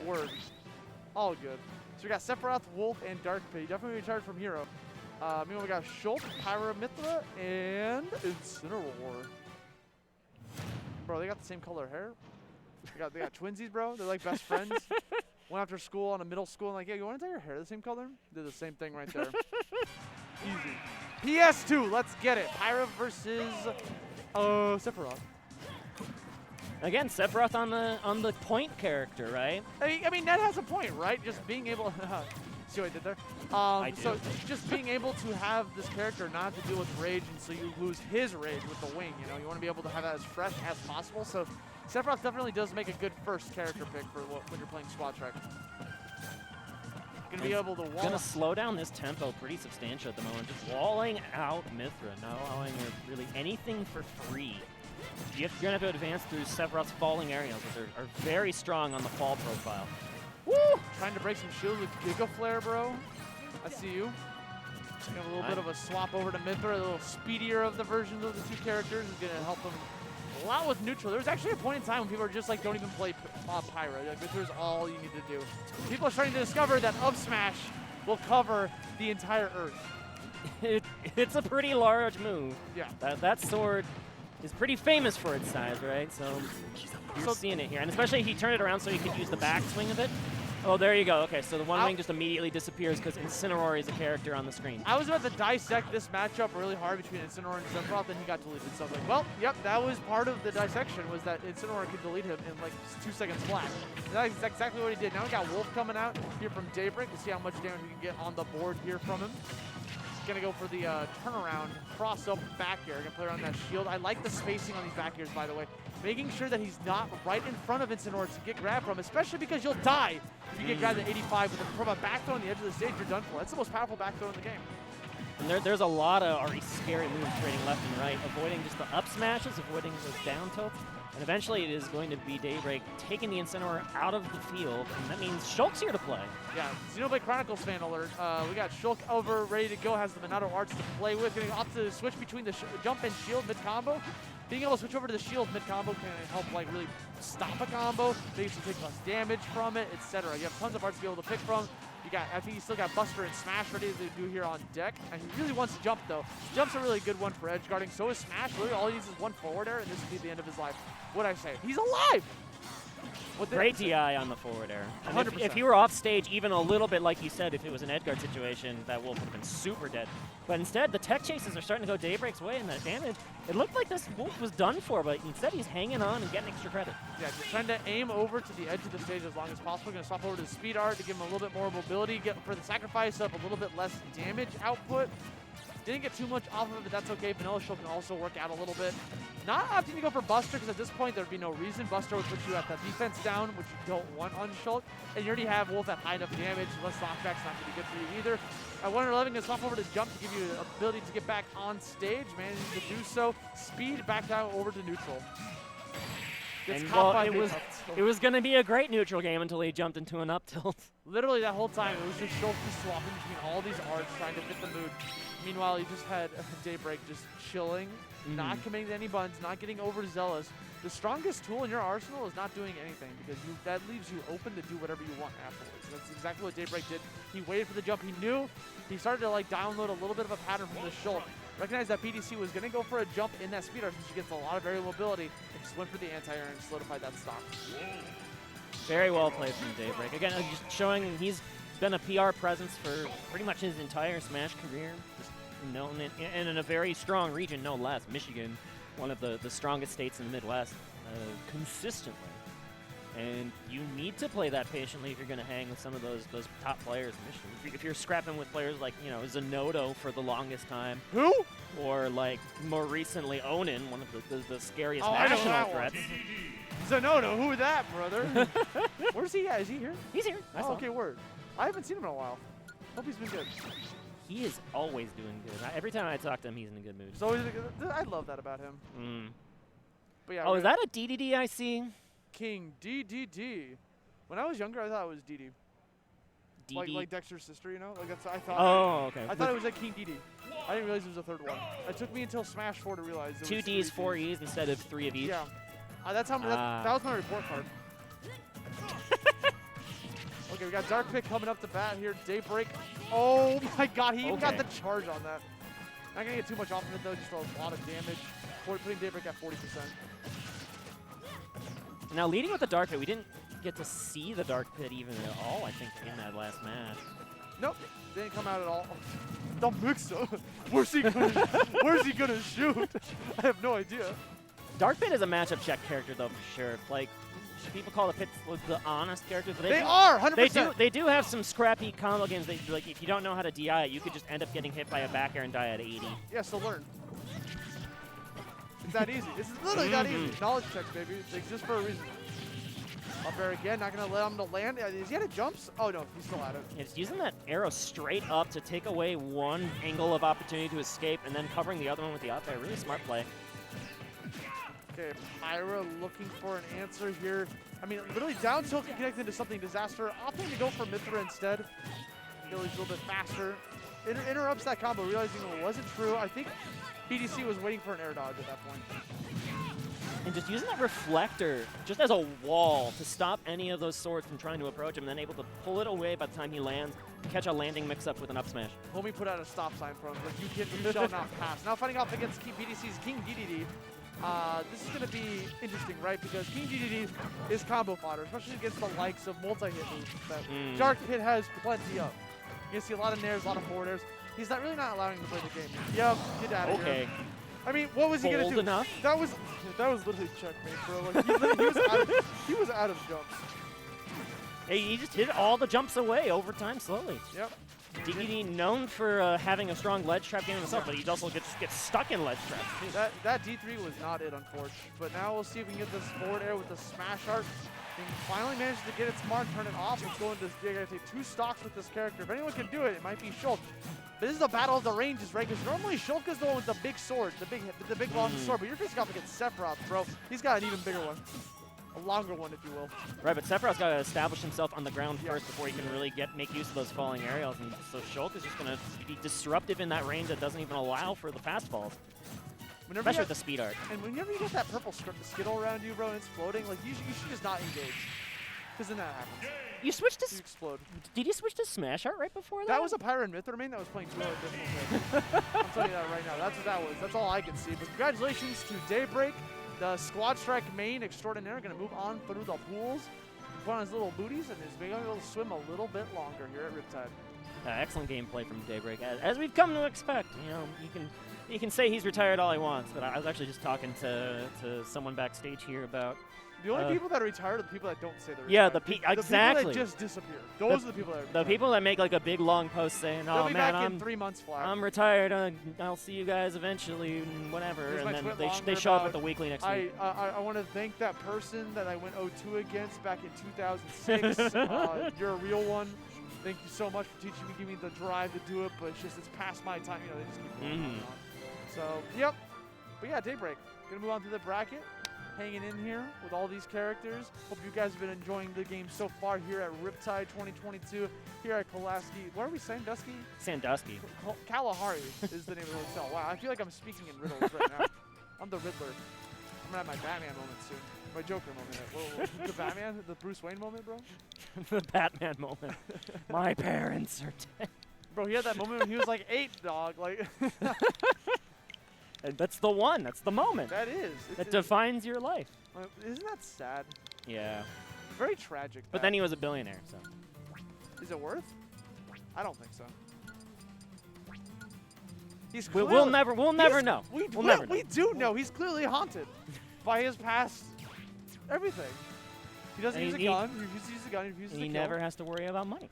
Word. All good. So we got Sephiroth, Wolf, and Dark Pit. Definitely recharged from Hero. Meanwhile, we got Shulk, Pyra, Mithra, and Incineroar. Bro, they got the same color hair. They got twinsies, bro. They're like best friends. Went after school on a middle school and like, yeah, you want to dye your hair the same color? Did the same thing right there. Easy. PS2, let's get it. Pyra versus Sephiroth. Again, Sephiroth on the point character, right? I mean, Ned has a point, right? Just being able. See what I did there? I do. So just being able to have this character not have to deal with rage, and so you lose his rage with the wing. You know, you want to be able to have that as fresh as possible. So Sephiroth definitely does make a good first character pick for when you're playing Squad Trek. Gonna be able to wall. Gonna slow down this tempo pretty substantial at the moment. Just walling out Mithra, not allowing her really anything for free. You're gonna have to advance through Sephiroth's falling areas, which are very strong on the fall profile. Woo! Trying to break some shields with Giga Flare, bro. I see you. Got a little bit of a swap over to Mithra, a little speedier of the versions of the two characters is gonna help them a lot with neutral. There's actually a point in time when people are just like, don't even play Pyra. Like, Mithra's all you need to do. People are starting to discover that up smash will cover the entire Earth. It's a pretty large move. Yeah. That sword is pretty famous for its size, right? So you're seeing it here. And especially he turned it around so he could use the backswing of it. Oh, there you go. Okay, so the one wing just immediately disappears because Incineroar is a character on the screen. I was about to dissect this matchup really hard between Incineroar and Sephiroth, and he got deleted. So I was like, well, yep, that was part of the dissection, was that Incineroar could delete him in like 2 seconds flat. And that's exactly what he did. Now we got Wolf coming out here from Daybreak to see how much damage we can get on the board here from him. He's gonna go for the turnaround, cross up back air. Gonna play around that shield. I like the spacing on these back airs, by the way. Making sure that he's not right in front of Incineroar to get grabbed from, especially because you'll die if you get grabbed at 85 from a back throw on the edge of the stage. You're done for. That's the most powerful back throw in the game. And there's a lot of already scary moves trading left and right, avoiding just the up smashes, avoiding those down tilts. And eventually it is going to be Daybreak taking the Incineroar out of the field, and that means Shulk's here to play. Yeah, Xenoblade Chronicles fan alert. We got Shulk over, ready to go, has the Monado arts to play with, getting off to switch between the jump and shield mid-combo. Being able to switch over to the shield mid-combo can help like really stop a combo, they used to take less damage from it, etc. You have tons of arts to be able to pick from. You got, I think you still got Buster and Smash ready to do here on deck. And he really wants to jump though. Jump's a really good one for edge guarding. So is Smash. Literally all he needs is one forward air, and this will be the end of his life. What'd I say? He's alive! Great DI on the forward air. 100%. If you were off stage even a little bit, like you said, if it was an Edgard situation, that Wolf would have been super dead. But instead, the tech chases are starting to go Daybreak's way, and that damage, it looked like this Wolf was done for, but instead he's hanging on and getting extra credit. Yeah, just trying to aim over to the edge of the stage as long as possible. Going to swap over to the speed art to give him a little bit more mobility, get for the sacrifice up a little bit less damage output. Didn't get too much off of it, but that's okay. Vanilla Shulk can also work out a little bit. Not opting to go for Buster, because at this point there'd be no reason. Buster would put you at that defense down, which you don't want on Shulk. And you already have Wolf at high enough damage. Less knockback's not going to be good for you either. At 111, going to swap over to jump to give you the ability to get back on stage. Managing to do so. Speed back down over to neutral. And well, it was going to be a great neutral game until he jumped into an up tilt. Literally that whole time, it was just Shulk just swapping between all these arts, trying to fit the mood. Meanwhile, he just had Daybreak just chilling, not committing to any buttons, not getting overzealous. The strongest tool in your arsenal is not doing anything, because that leaves you open to do whatever you want afterwards. And that's exactly what Daybreak did. He waited for the jump. He knew. He started to like download a little bit of a pattern from the Shulk. Recognized that BDC was going to go for a jump in that speed art since she gets a lot of variable mobility, and just went for the anti-air and solidified that stock. Very well played from Daybreak. Again, just showing he's been a PR presence for pretty much his entire Smash career. Just known and in a very strong region, no less. Michigan, one of the strongest states in the Midwest, consistently. And you need to play that patiently if you're going to hang with some of those top players in Michigan. If you're scrapping with players like, you know, Zenodo for the longest time. Who? Or like more recently Onin, one of the scariest national threats. Zenodo, who that, brother? Where's he at? Is he here? He's here. Okay, word. I haven't seen him in a while. Hope he's been good. He is always doing good. Every time I talk to him, he's in a good mood. So I love that about him. But yeah. Oh, is that a DDD I see? King DDD. When I was younger, I thought it was DD. Like Dexter's sister, you know? Like that's I thought. Oh, okay. I thought it was like King DD. I didn't realize it was a third one. It took me until Smash 4 to realize it was 2 Ds, 4 Es instead of 3 of each. Yeah. That's how that was my report card. Okay, we got Dark Pit coming up to bat here. Daybreak. Oh my god, he even got Okay. the charge on that. Not gonna get too much off of it though, just a lot of damage. Putting Daybreak at 40%. Now, leading with the Dark Pit, we didn't get to see the Dark Pit even at all, I think, in that last match. Nope, didn't come out at all. The mix-up. Where's he gonna shoot? I have no idea. Dark Pit is a matchup check character, though, for sure. Like, people call the Pits the honest characters, but They are, 100%. They do have some scrappy combo games. Like, if you don't know how to DI it, you could just end up getting hit by a back air and die at 80. Yeah, so learn. It's that easy. It's literally that easy. Knowledge checks, baby. They exist for a reason. Up air again, not gonna let him to land. Is he at a jumps? Oh no, he's still at it. It's using that arrow straight up to take away one angle of opportunity to escape, and then covering the other one with the up air. Really smart play. Okay, Pyra looking for an answer here. I mean, literally down tilt can connect into something disaster. Opting to go for Mithra instead. He's a little bit faster. Interrupts that combo, realizing it wasn't true. I think BDC was waiting for an air dodge at that point. And just using that reflector just as a wall to stop any of those swords from trying to approach him, and then able to pull it away by the time he lands, catch a landing mix-up with an up smash. Homie put out a stop sign for him, like you shall not pass. Now fighting off against BDC's King DDD. This is going to be interesting, right? Because King DDD is combo fodder, especially against the likes of multi-hit moves that Dark Pit has plenty of. You're going to see a lot of nairs, a lot of forward airs. He's not really not allowing him to play the game. Yep, get out of here. Okay. I mean, what was he going to do? Enough? That was literally checkmate, bro. Like, he was out of jumps. Hey, he just hit all the jumps away over time slowly. Yep. DDD known for having a strong ledge trap game himself, but he also gets stuck in ledge traps too. That D3 was not it, unfortunately. But now we'll see if we can get this forward air with the smash art. He finally managed to get it smart, turn it off. Let's go into this. You're gonna take 2 stocks with this character. If anyone can do it, it might be Shulk. But this is a battle of the ranges, right? Because normally Shulk is the one with the big sword, the big long sword. But you're facing off against Sephiroth, bro. He's got an even bigger one. A longer one, if you will. Right, but Sephiroth's got to establish himself on the ground first before he can really make use of those falling aerials. And so Shulk is just going to be disruptive in that range that doesn't even allow for the fast falls. Especially with the speed art. And whenever you get that purple skittle around you, bro, and it's floating, like you should just not engage. Because then that happens. You switched to... You explode. Did you switch to Smash Art right before that? That was a Pyra and Mithra main that was playing 2 hours different. I'm telling you that right now. That's what that was. That's all I can see. But congratulations to Daybreak. The Squad Strike main extraordinaire going to move on through the pools, put on his little booties, and is going to be able to swim a little bit longer here at Riptide. Excellent gameplay from Daybreak, as we've come to expect. You know, you can say he's retired all he wants, but I was actually just talking to someone backstage here about. The only people that are retired are the people that don't say they're retired. Yeah, the exactly. people that just disappear. Those are the people that are retired. The people that make like a big long post saying, They'll "Oh be man, back in 3 months flat. I'm retired. I'll see you guys eventually, and whatever." Here's And my then tweet they show up at the weekly next week. I want to thank that person that I went 0-2 against back in 2006. You're a real one. Thank you so much for teaching me, giving me the drive to do it. But it's past my time. You know, they just keep going on and on. So yep. But yeah, Daybreak. Gonna move on to the bracket. Hanging in here with all these characters. Hope you guys have been enjoying the game so far here at Riptide 2022. Here at Kolaski. What are we saying, Dusky? Sandusky. Kalahari is the name of the hotel. Wow, I feel like I'm speaking in riddles right now. I'm the Riddler. I'm gonna have my Batman moment soon. My Joker moment. The Batman, the Bruce Wayne moment, bro? The Batman moment. My parents are dead. Bro, he had that moment when he was like 8, dog. Like. And that's the one. That's the moment. That is. That defines your life. Isn't that sad? Yeah. Very tragic. But then he was a billionaire, so. Is it worth? I don't think so. He's we'll never know. We'll never know. We do know. He's clearly haunted by his past everything. He doesn't use a gun. He refuses to use a gun. He refuses to kill. He never has to worry about money.